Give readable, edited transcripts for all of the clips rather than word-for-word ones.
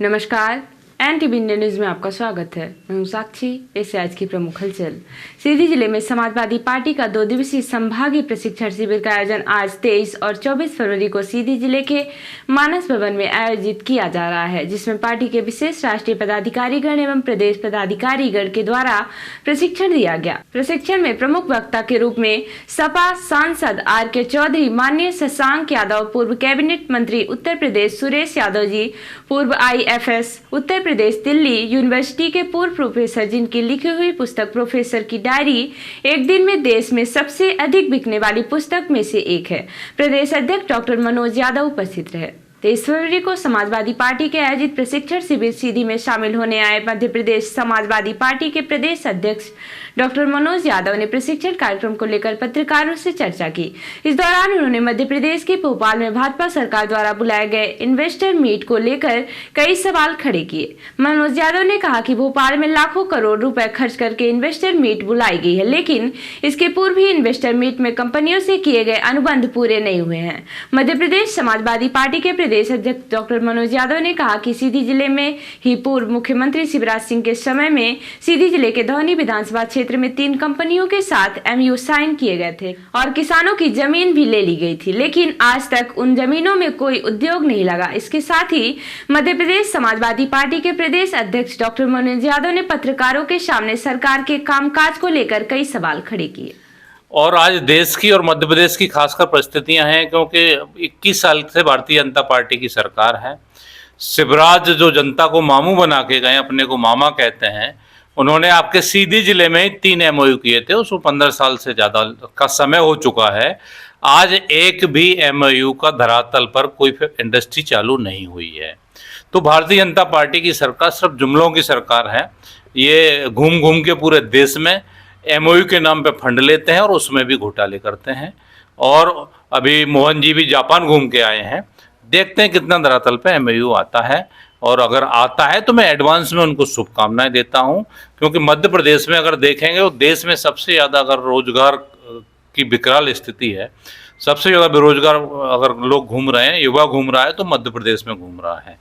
नमस्कार, NTV India news में आपका स्वागत है। मैं हूं साक्षी। ऐसे आज की प्रमुख हलचल। सीधी जिले में समाजवादी पार्टी का 2 दिवसीय संभागीय प्रशिक्षण शिविर का आयोजन आज 23 और 24 फरवरी को सीधी जिले के मानस भवन में आयोजित किया जा रहा है, जिसमें पार्टी के विशेष राष्ट्रीय पदाधिकारीगण एवं प्रदेश पदाधिकारीगण के द्वारा प्रशिक्षण दिया गया। प्रशिक्षण में प्रमुख वक्ता के रूप में सपा सांसद RK चौधरी, माननीय शशांक यादव, पूर्व कैबिनेट मंत्री उत्तर प्रदेश सुरेश यादव जी, पूर्व IFS उत्तर प्रदेश दिल्ली यूनिवर्सिटी के पूर्व प्रोफेसर, जिनकी लिखी हुई पुस्तक प्रोफेसर की डायरी एक दिन में देश में सबसे अधिक बिकने वाली पुस्तक में से एक है, प्रदेश अध्यक्ष डॉक्टर मनोज यादव उपस्थित रहे। 23 फरवरी को समाजवादी पार्टी के आयोजित प्रशिक्षण शिविर सीधी में शामिल होने आए मध्य प्रदेश समाजवादी पार्टी के प्रदेश अध्यक्ष डॉक्टर मनोज यादव ने प्रशिक्षण कार्यक्रम को लेकर पत्रकारों से चर्चा की। इस दौरान उन्होंने मध्य प्रदेश के भोपाल में भाजपा सरकार द्वारा बुलाए गए इन्वेस्टर मीट को लेकर कई सवाल खड़े किए। मनोज यादव ने कहा कि भोपाल में लाखों करोड़ रुपए खर्च करके इन्वेस्टर मीट बुलाई गई है, लेकिन इसके पूर्व ही इन्वेस्टर मीट में कंपनियों से किए गए अनुबंध पूरे नहीं हुए हैं। मध्य प्रदेश समाजवादी पार्टी के प्रदेश अध्यक्ष डॉक्टर मनोज यादव ने कहा कि सीधी जिले में ही पूर्व मुख्यमंत्री शिवराज सिंह के समय में सीधी जिले के धौनी विधानसभा क्षेत्र में 3 कंपनियों के साथ MOU साइन किए गए थे और किसानों की जमीन भी ले ली गई थी, लेकिन आज तक उन जमीनों में कोई उद्योग नहीं लगा। इसके साथ ही मध्य प्रदेश समाजवादी पार्टी के प्रदेश अध्यक्ष डॉक्टर मनोज यादव ने पत्रकारों के सामने सरकार के कामकाज को लेकर कई सवाल खड़े किए। और आज देश की और मध्य प्रदेश की खासकर परिस्थितियां हैं, क्योंकि 21 साल से भारतीय जनता पार्टी की सरकार है। शिवराज जो जनता को मामू बना के गए, अपने को मामा कहते हैं, उन्होंने आपके सीधी जिले में 3 MOU किए थे। उसको 15 साल से ज़्यादा का समय हो चुका है। आज एक भी MOU का धरातल पर कोई इंडस्ट्री चालू नहीं हुई है। तो भारतीय जनता पार्टी की सरकार सिर्फ जुमलों की सरकार है। ये घूम घूम के पूरे देश में MOU के नाम पे फंड लेते हैं और उसमें भी घोटाले करते हैं। और अभी मोहन जी भी जापान घूम के आए हैं। देखते हैं कितना धरातल पे MOU आता है, और अगर आता है तो मैं एडवांस में उनको शुभकामनाएं देता हूं, क्योंकि मध्य प्रदेश में अगर देखेंगे तो देश में सबसे ज़्यादा अगर रोजगार की विकराल स्थिति है, सबसे ज़्यादा बेरोजगार अगर लोग घूम रहे हैं, युवा घूम रहा है तो मध्य प्रदेश में घूम रहा है।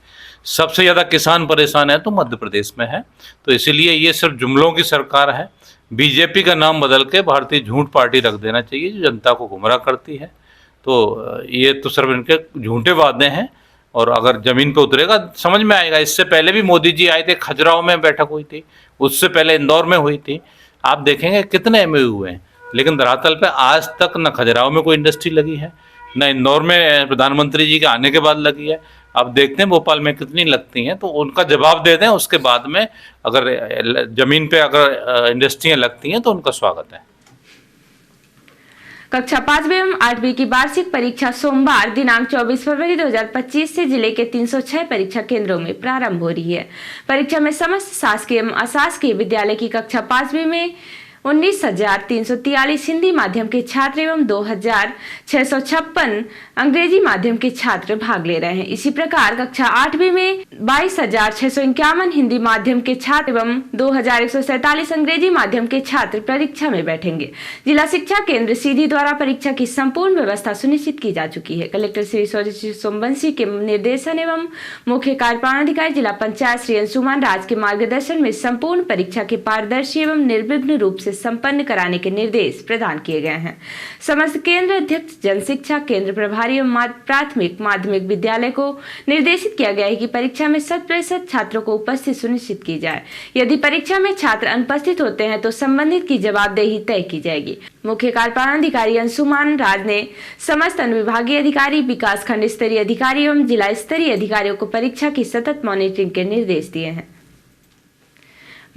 सबसे ज़्यादा किसान परेशान है तो मध्य प्रदेश में है। तो इसीलिए ये सिर्फ जुमलों की सरकार है। BJP का नाम बदल के भारतीय झूठ पार्टी रख देना चाहिए, जो जनता को गुमराह करती है। तो ये तो सिर्फ इनके झूठे वादे हैं, और अगर ज़मीन पे उतरेगा समझ में आएगा। इससे पहले भी मोदी जी आए थे, खजुराहो में बैठक हुई थी, उससे पहले इंदौर में हुई थी। आप देखेंगे कितने MOU हुए हैं, लेकिन धरातल पे आज तक न खजुराहो में कोई इंडस्ट्री लगी है, न इंदौर में प्रधानमंत्री जी के आने के बाद लगी है। अब देखते हैं भोपाल में कितनी लगती हैं, तो उनका जवाब दे दें। उसके बाद में अगर ज़मीन पे अगर इंडस्ट्रियाँ लगती हैं तो उनका स्वागत है। कक्षा 5वीं एवं 8वीं की वार्षिक परीक्षा सोमवार दिनांक 24 फरवरी 2025 से जिले के 306 परीक्षा केंद्रों में प्रारंभ हो रही है। परीक्षा में समस्त शासकीय एवं अशासकीय विद्यालय की कक्षा 5वीं में 19,343 हिंदी माध्यम के छात्र एवं 2,656 अंग्रेजी माध्यम के छात्र भाग ले रहे हैं। इसी प्रकार कक्षा 8वीं में 22,651 हिंदी माध्यम के छात्र एवं 2,147 अंग्रेजी माध्यम के छात्र परीक्षा में बैठेंगे। जिला शिक्षा केंद्र सीधी द्वारा परीक्षा की संपूर्ण व्यवस्था सुनिश्चित की जा चुकी है। कलेक्टर श्री सोमवंशी के निर्देशन एवं मुख्य कार्यपालन अधिकारी जिला पंचायत श्री अंशुमान राज के मार्गदर्शन में संपूर्ण परीक्षा के पारदर्शी एवं निर्विघ्न रूप से संपन्न कराने के निर्देश प्रदान किए गए हैं। समस्त केंद्र अध्यक्ष, जन शिक्षा केंद्र प्रभारी एवं प्राथमिक माध्यमिक विद्यालय को निर्देशित किया गया है कि परीक्षा में 100% छात्रों को उपस्थित सुनिश्चित की जाए। यदि परीक्षा में छात्र अनुपस्थित होते हैं तो संबंधित की जवाबदेही तय की जाएगी। मुख्य कार्यपालन अधिकारी अंशुमान राज ने समस्त अनुविभागीय अधिकारी, विकास खंड स्तरीय अधिकारी एवं जिला स्तरीय अधिकारियों को परीक्षा की सतत मॉनिटरिंग के निर्देश दिए हैं।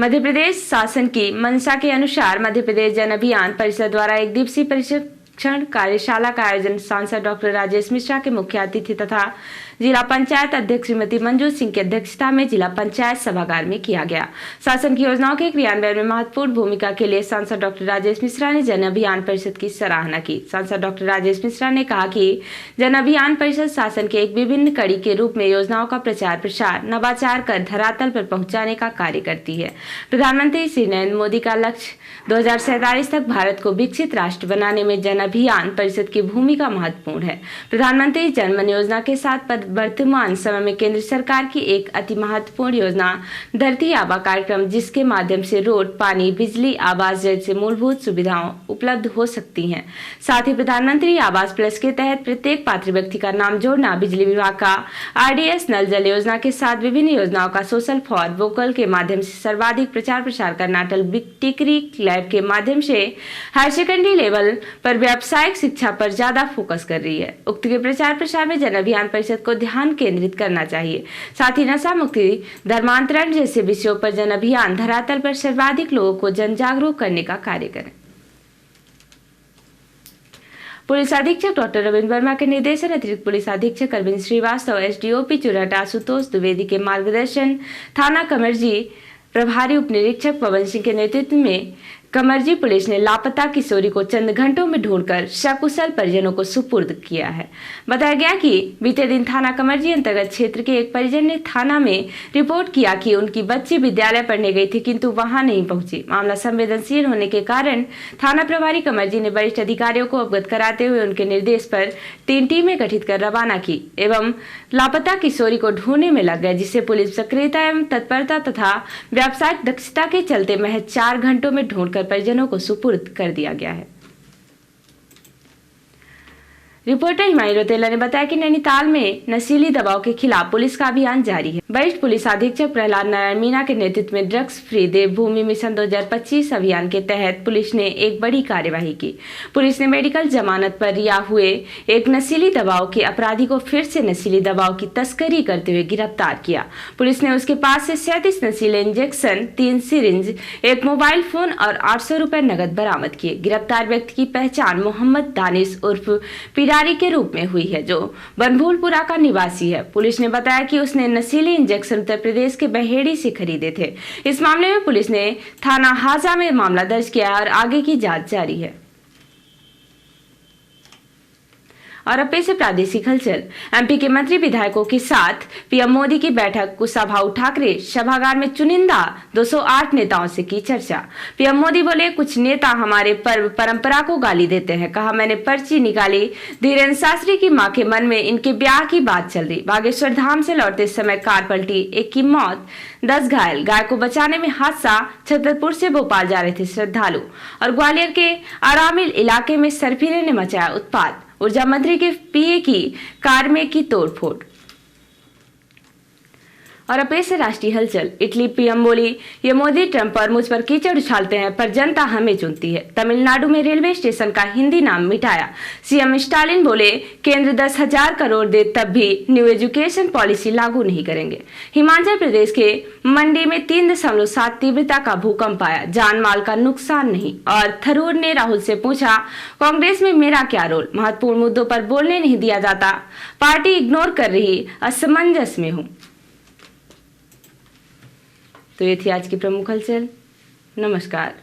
मध्य प्रदेश शासन की मंशा के अनुसार मध्य प्रदेश जन अभियान परिषद द्वारा 1 दिवसीय प्रशिक्षण कार्यशाला का आयोजन सांसद डॉक्टर राजेश मिश्रा के मुख्य अतिथि तथा जिला पंचायत अध्यक्ष श्रीमती मंजू सिंह की अध्यक्षता में जिला पंचायत सभागार में किया गया। शासन की योजनाओं के क्रियान्वयन में महत्वपूर्ण भूमिका के लिए सांसद डॉक्टर राजेश मिश्रा ने जन अभियान परिषद की सराहना की। सांसद डॉक्टर राजेश मिश्रा ने कहा कि जन अभियान परिषद शासन के एक विभिन्न कड़ी के रूप में योजनाओं का प्रचार प्रसार, नवाचार कर धरातल पर पहुंचाने का कार्य करती है। प्रधानमंत्री श्री नरेंद्र मोदी का लक्ष्य 2047 तक भारत को विकसित राष्ट्र बनाने में जन अभियान परिषद की भूमिका महत्वपूर्ण है। प्रधानमंत्री जन मन योजना के साथ वर्तमान समय में केंद्र सरकार की एक अति महत्वपूर्ण योजना धरती आबा कार्यक्रम, जिसके माध्यम से रोड, पानी, बिजली, आवास जैसे मूलभूत सुविधाएं उपलब्ध हो सकती हैं। साथ ही प्रधानमंत्री आवास प्लस के तहत प्रत्येक पात्र व्यक्ति का नाम जोड़ना, बिजली विभाग का RDS नल जल योजना के साथ विभिन्न योजनाओं का सोशल फॉर वोकल के माध्यम से सर्वाधिक प्रचार प्रसार करना, अटल टिकरी लैब के माध्यम से हायर सेकेंडरी लेवल पर व्यावसायिक शिक्षा पर ज्यादा फोकस कर रही है। उक्त के प्रचार प्रसार में जन अभियान परिषद को ध्यान केंद्रित करना चाहिए। साथ ही नशा मुक्ति, धर्मांतरण जैसे विषयों पर जन अभियान धरातल पर सर्वाधिक लोगों को जन जागरूक करने का कार्य करें। पुलिस अधीक्षक डॉक्टर रविंद्र वर्मा के निर्देशन अतिरिक्त पुलिस अधीक्षक अरविंद श्रीवास्तव, SDOP चुरहटा आशुतोष द्विवेदी के मार्गदर्शन, थाना कमरजी प्रभारी उप निरीक्षक पवन सिंह के नेतृत्व में कमरजी पुलिस ने लापता किशोरी को चंद घंटों में ढूंढकर सकुशल परिजनों को सुपुर्द किया है। बताया गया कि बीते दिन थाना कमरजी अंतर्गत क्षेत्र के एक परिजन ने थाना में रिपोर्ट किया कि उनकी बच्ची विद्यालय पढ़ने गई थी किंतु वहां नहीं पहुंची। मामला संवेदनशील होने के कारण थाना प्रभारी कमरजी ने वरिष्ठ अधिकारियों को अवगत कराते हुए उनके निर्देश पर 3 टीमें गठित कर रवाना की एवं लापता किशोरी को ढूंढने में लग गए, जिससे पुलिस सक्रियता एवं तत्परता तथा व्यावसायिक दक्षता के चलते महज 4 घंटों में ढूंढकर परिजनों को सुपुर्द कर दिया गया है। रिपोर्टर हिमायू रोतेला ने बताया कि नैनीताल में नशीली दवाओं के खिलाफ पुलिस का अभियान जारी है। वरिष्ठ पुलिस अधीक्षक प्रहलाद नारायण मीणा के नेतृत्व में ड्रग्स फ्री देवभूमि मिशन 2025 अभियान के तहत पुलिस ने एक बड़ी कार्यवाही की। पुलिस ने मेडिकल जमानत पर रिहा हुए एक नशीली दवाओं के अपराधी को फिर से नशीली दवाओं की तस्करी करते हुए गिरफ्तार किया। पुलिस ने उसके पास से 37 नशीले इंजेक्शन, 3 सिरिंज, एक मोबाइल फोन और 800 रुपए नगद बरामद किए। गिरफ्तार व्यक्ति की पहचान मोहम्मद दानिश उर्फ पिरारी के रूप में हुई है, जो बनभूलपुरा का निवासी है। पुलिस ने बताया कि उसने नशीले इंजेक्शन उत्तर प्रदेश के बहेड़ी से खरीदे थे। इस मामले में पुलिस ने थाना हाजा में मामला दर्ज किया और आगे की जांच जारी है। और अब पेश है प्रादेशिक हलचल। MP के मंत्री विधायकों के साथ PM मोदी की बैठक, कुशाभाऊ ठाकरे सभागार में चुनिंदा 208 नेताओं से की चर्चा। PM मोदी बोले, कुछ नेता हमारे पर्व परंपरा को गाली देते हैं। कहा, मैंने पर्ची निकाली, धीरेन्द्र शास्त्री की मां के मन में इनके ब्याह की बात चल रही। बागेश्वर धाम से लौटते समय कार पलटी, 1 की मौत, 10 घायल। गाय को बचाने में हादसा, छतरपुर से भोपाल जा रहे थे श्रद्धालु। और ग्वालियर के आरामिल इलाके में सरफिरे ने मचाया उत्पात। ऊर्जा मंत्री के PA की कार में की तोड़फोड़। और अब पेश है राष्ट्रीय हलचल। इटली PM बोली, ये मोदी ट्रंप और मुझ पर कीचड़ उछालते हैं, पर जनता हमें चुनती है। तमिलनाडु में रेलवे स्टेशन का हिंदी नाम मिटाया। CM स्टालिन बोले, केंद्र 10,000 करोड़ दे तब भी न्यू एजुकेशन पॉलिसी लागू नहीं करेंगे। हिमाचल प्रदेश के मंडी में 3.7 तीव्रता का भूकंप आया, जान माल का नुकसान नहीं। और थरूर ने राहुल से पूछा, कांग्रेस में मेरा क्या रोल, महत्वपूर्ण मुद्दों पर बोलने नहीं दिया जाता, पार्टी इग्नोर कर रही, असमंजस में हूँ। तो ये थी आज की प्रमुख हलचल। नमस्कार।